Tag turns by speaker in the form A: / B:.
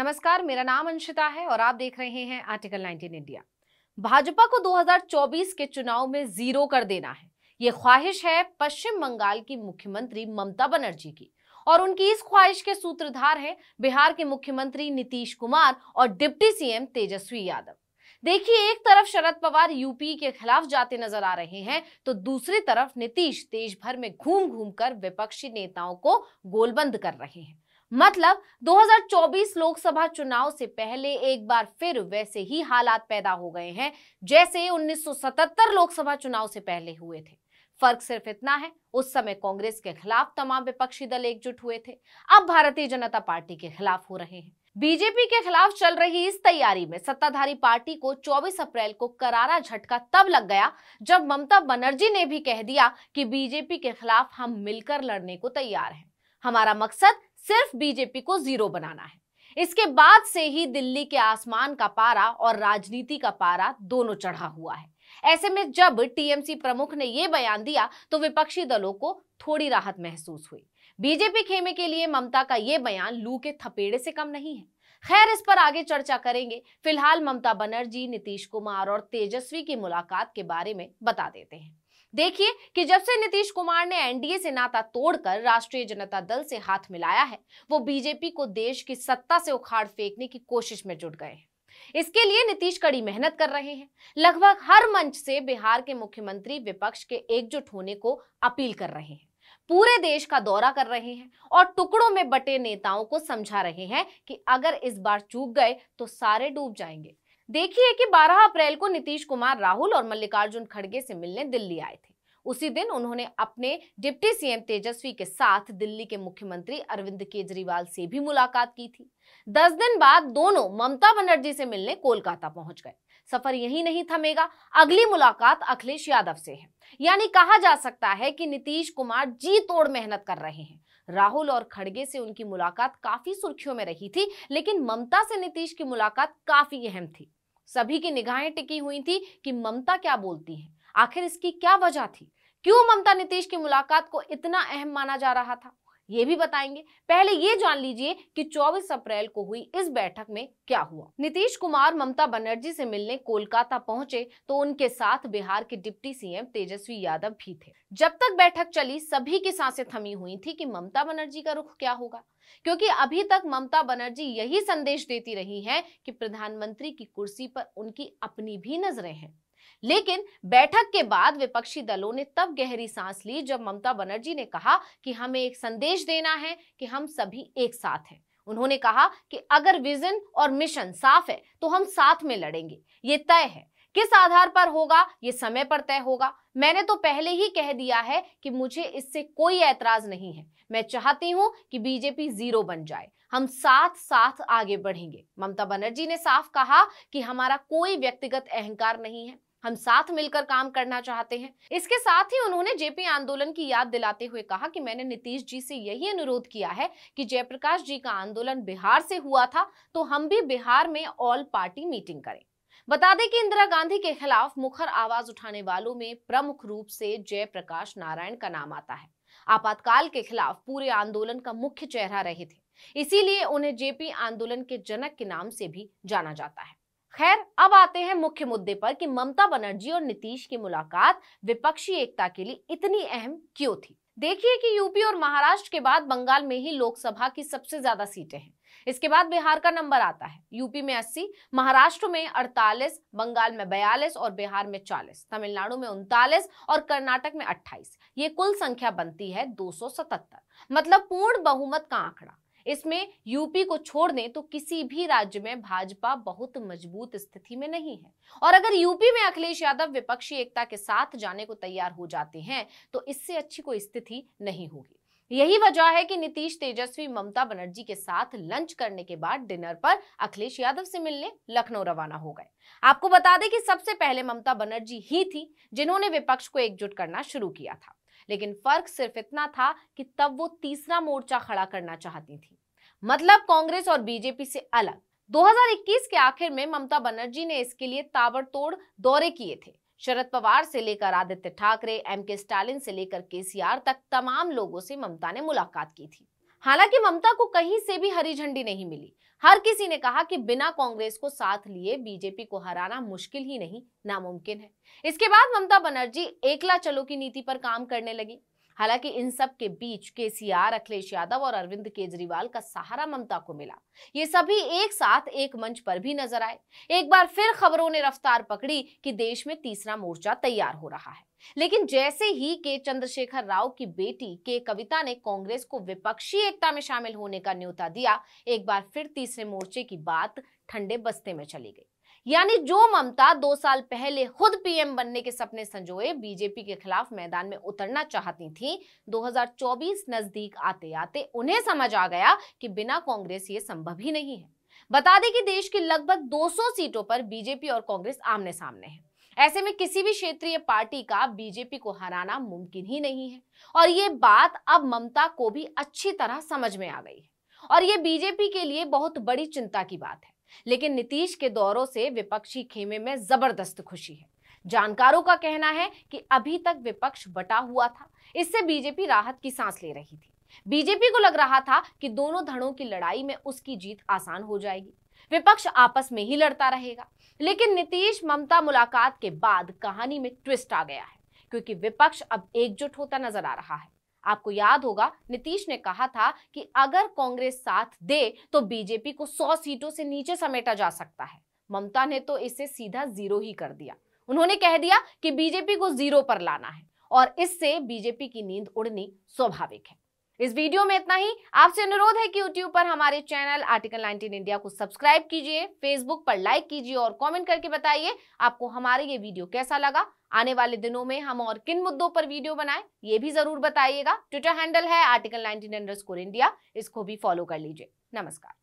A: नमस्कार, मेरा नाम अंशिता है और आप देख रहे हैं आर्टिकल 19 इंडिया। भाजपा को 2024 के चुनाव में जीरो कर देना है, ये ख्वाहिश है पश्चिम बंगाल की मुख्यमंत्री ममता बनर्जी की। और उनकी इस ख्वाहिश के सूत्रधार हैं बिहार के मुख्यमंत्री नीतीश कुमार और डिप्टी सीएम तेजस्वी यादव। देखिए, एक तरफ शरद पवार यूपी के खिलाफ जाते नजर आ रहे हैं, तो दूसरी तरफ नीतीश देश भर में घूम घूम कर विपक्षी नेताओं को गोलबंद कर रहे हैं। मतलब 2024 लोकसभा चुनाव से पहले एक बार फिर वैसे ही हालात पैदा हो गए हैं जैसे 1977 लोकसभा चुनाव से पहले हुए थे। फर्क सिर्फ इतना है, उस समय कांग्रेस के खिलाफ तमाम विपक्षी दल एकजुट हुए थे, अब भारतीय जनता पार्टी के खिलाफ हो रहे हैं। बीजेपी के खिलाफ चल रही इस तैयारी में सत्ताधारी पार्टी को 24 अप्रैल को करारा झटका तब लग गया जब ममता बनर्जी ने भी कह दिया कि बीजेपी के खिलाफ हम मिलकर लड़ने को तैयार हैं। हमारा मकसद सिर्फ बीजेपी को जीरो बनाना है। इसके बाद से ही दिल्ली के आसमान का पारा और राजनीति का पारा दोनों चढ़ा हुआ है। ऐसे में जब टीएमसी प्रमुख ने यह बयान दिया तो विपक्षी दलों को थोड़ी राहत महसूस हुई। बीजेपी खेमे के लिए ममता का यह बयान लू के थपेड़े से कम नहीं है। खैर, इस पर आगे चर्चा करेंगे। फिलहाल ममता बनर्जी, नीतीश कुमार और तेजस्वी की मुलाकात के बारे में बता देते हैं। देखिए कि जब से नीतीश कुमार ने एनडीए से नाता तोड़कर राष्ट्रीय जनता दल से हाथ मिलाया है, वो बीजेपी को देश की सत्ता से उखाड़ फेंकने की कोशिश में जुट गए हैं। इसके लिए नीतीश कड़ी मेहनत कर रहे हैं। लगभग हर मंच से बिहार के मुख्यमंत्री विपक्ष के एकजुट होने को अपील कर रहे हैं, पूरे देश का दौरा कर रहे हैं और टुकड़ों में बटे नेताओं को समझा रहे हैं कि अगर इस बार चूक गए तो सारे डूब जाएंगे। देखिए कि 12 अप्रैल को नीतीश कुमार राहुल और मल्लिकार्जुन खड़गे से मिलने दिल्ली आए थे। उसी दिन उन्होंने अपने डिप्टी सीएम तेजस्वी के साथ दिल्ली के मुख्यमंत्री अरविंद केजरीवाल से भी मुलाकात की थी। 10 दिन बाद दोनों ममता बनर्जी से मिलने कोलकाता पहुंच गए। सफर यही नहीं थमेगा, अगली मुलाकात अखिलेश यादव से है। यानी कहा जा सकता है कि नीतीश कुमार जी तोड़ मेहनत कर रहे हैं। राहुल और खड़गे से उनकी मुलाकात काफी सुर्खियों में रही थी, लेकिन ममता से नीतीश की मुलाकात काफी अहम थी। सभी की निगाहें टिकी हुई थी कि ममता क्या बोलती हैं, आखिर इसकी क्या वजह थी, क्यों ममता नीतीश की मुलाकात को इतना अहम माना जा रहा था, ये भी बताएंगे। पहले ये जान लीजिए कि 24 अप्रैल को हुई इस बैठक में क्या हुआ। नीतीश कुमार ममता बनर्जी से मिलने कोलकाता पहुंचे तो उनके साथ बिहार के डिप्टी सीएम तेजस्वी यादव भी थे। जब तक बैठक चली सभी की सांसें थमी हुई थी कि ममता बनर्जी का रुख क्या होगा, क्योंकि अभी तक ममता बनर्जी यही संदेश देती रही हैं कि प्रधानमंत्री की कुर्सी पर उनकी अपनी भी नजरें हैं। लेकिन बैठक के बाद विपक्षी दलों ने तब गहरी सांस ली जब ममता बनर्जी ने कहा कि हमें एक संदेश देना है कि हम सभी एक साथ हैं। उन्होंने कहा कि अगर विजन और मिशन साफ है तो हम साथ में लड़ेंगे, ये तय है। किस आधार पर होगा ये समय पर तय होगा। मैंने तो पहले ही कह दिया है कि मुझे इससे कोई ऐतराज नहीं है। मैं चाहती हूं कि बीजेपी जीरो बन जाए, हम साथ साथ आगे बढ़ेंगे। ममता बनर्जी ने साफ कहा कि हमारा कोई व्यक्तिगत अहंकार नहीं है, हम साथ मिलकर काम करना चाहते हैं। इसके साथ ही उन्होंने जेपी आंदोलन की याद दिलाते हुए कहा कि मैंने नीतीश जी से यही अनुरोध किया है कि जयप्रकाश जी का आंदोलन बिहार से हुआ था तो हम भी बिहार में ऑल पार्टी मीटिंग करें। बता दें कि इंदिरा गांधी के खिलाफ मुखर आवाज उठाने वालों में प्रमुख रूप से जयप्रकाश नारायण का नाम आता है। आपातकाल के खिलाफ पूरे आंदोलन का मुख्य चेहरा रहे थे, इसीलिए उन्हें जेपी आंदोलन के जनक के नाम से भी जाना जाता है। खैर, अब आते हैं मुख्य मुद्दे पर कि ममता बनर्जी और नीतीश की मुलाकात विपक्षी एकता के लिए इतनी अहम क्यों थी। देखिए कि यूपी और महाराष्ट्र के बाद बंगाल में ही लोकसभा की सबसे ज्यादा सीटें हैं। इसके बाद बिहार का नंबर आता है। यूपी में 80, महाराष्ट्र में 48, बंगाल में 42 और बिहार में 40, तमिलनाडु में 39 और कर्नाटक में 28। ये कुल संख्या बनती है 277, मतलब पूर्ण बहुमत का आंकड़ा। इसमें यूपी को छोड़ दें तो किसी भी राज्य में भाजपा बहुत मजबूत स्थिति में नहीं है। और अगर यूपी में अखिलेश यादव विपक्षी एकता के साथ जाने को तैयार हो जाते हैं तो इससे अच्छी कोई स्थिति नहीं होगी। यही वजह है कि नीतीश तेजस्वी ममता बनर्जी के साथ लंच करने के बाद डिनर पर अखिलेश यादव से मिलने लखनऊ रवाना हो गए। आपको बता दें कि सबसे पहले ममता बनर्जी ही थी जिन्होंने विपक्ष को एकजुट करना शुरू किया था, लेकिन फर्क सिर्फ इतना था कि तब वो तीसरा मोर्चा खड़ा करना चाहती थी, मतलब कांग्रेस और बीजेपी से अलग। 2021 के आखिर में ममता बनर्जी ने इसके लिए ताबड़तोड़ दौरे किए थे। शरद पवार से लेकर आदित्य ठाकरे, एमके स्टालिन से लेकर केसीआर तक तमाम लोगों से ममता ने मुलाकात की थी। हालांकि ममता को कहीं से भी हरी झंडी नहीं मिली। हर किसी ने कहा कि बिना कांग्रेस को साथ लिए बीजेपी को हराना मुश्किल ही नहीं, नामुमकिन है। इसके बाद ममता बनर्जी एकला चलो की नीति पर काम करने लगी। हालांकि इन सब के बीच केसीआर, अखिलेश यादव और अरविंद केजरीवाल का सहारा ममता को मिला। ये सभी एक साथ एक मंच पर भी नजर आए। एक बार फिर खबरों ने रफ्तार पकड़ी कि देश में तीसरा मोर्चा तैयार हो रहा है। लेकिन जैसे ही के चंद्रशेखर राव की बेटी के कविता ने कांग्रेस को विपक्षी एकता में शामिल होने का न्योता दिया, एक बार फिर तीसरे मोर्चे की बात ठंडे बस्ते में चली गई। यानी जो ममता 2 साल पहले खुद पीएम बनने के सपने संजोए बीजेपी के खिलाफ मैदान में उतरना चाहती थी, 2024 नजदीक आते आते उन्हें समझ आ गया कि बिना कांग्रेस ये संभव ही नहीं है। बता दें कि देश की लगभग 200 सीटों पर बीजेपी और कांग्रेस आमने सामने है। ऐसे में किसी भी क्षेत्रीय पार्टी का बीजेपी को हराना मुमकिन ही नहीं है। और ये बात अब ममता को भी अच्छी तरह समझ में आ गई है और ये बीजेपी के लिए बहुत बड़ी चिंता की बात है। लेकिन नीतीश के दौरों से विपक्षी खेमे में जबरदस्त खुशी है। जानकारों का कहना है कि अभी तक विपक्ष बटा हुआ था, इससे बीजेपी राहत की सांस ले रही थी। बीजेपी को लग रहा था कि दोनों धड़ों की लड़ाई में उसकी जीत आसान हो जाएगी, विपक्ष आपस में ही लड़ता रहेगा। लेकिन नीतीश ममता मुलाकात के बाद कहानी में ट्विस्ट आ गया है, क्योंकि विपक्ष अब एकजुट होता नजर आ रहा है। आपको याद होगा, नीतीश ने कहा था कि अगर कांग्रेस साथ दे तो बीजेपी को 100 सीटों से नीचे समेटा जा सकता है। ममता ने तो इसे सीधा 0 ही कर दिया। उन्होंने कह दिया कि बीजेपी को 0 पर लाना है और इससे बीजेपी की नींद उड़नी स्वाभाविक है। इस वीडियो में इतना ही। आपसे अनुरोध है कि यूट्यूब पर हमारे चैनल आर्टिकल 19 इंडिया को सब्सक्राइब कीजिए, फेसबुक पर लाइक कीजिए और कमेंट करके बताइए आपको हमारे ये वीडियो कैसा लगा। आने वाले दिनों में हम और किन मुद्दों पर वीडियो बनाएं ये भी जरूर बताइएगा। ट्विटर हैंडल है article19_India, इसको भी फॉलो कर लीजिए। नमस्कार।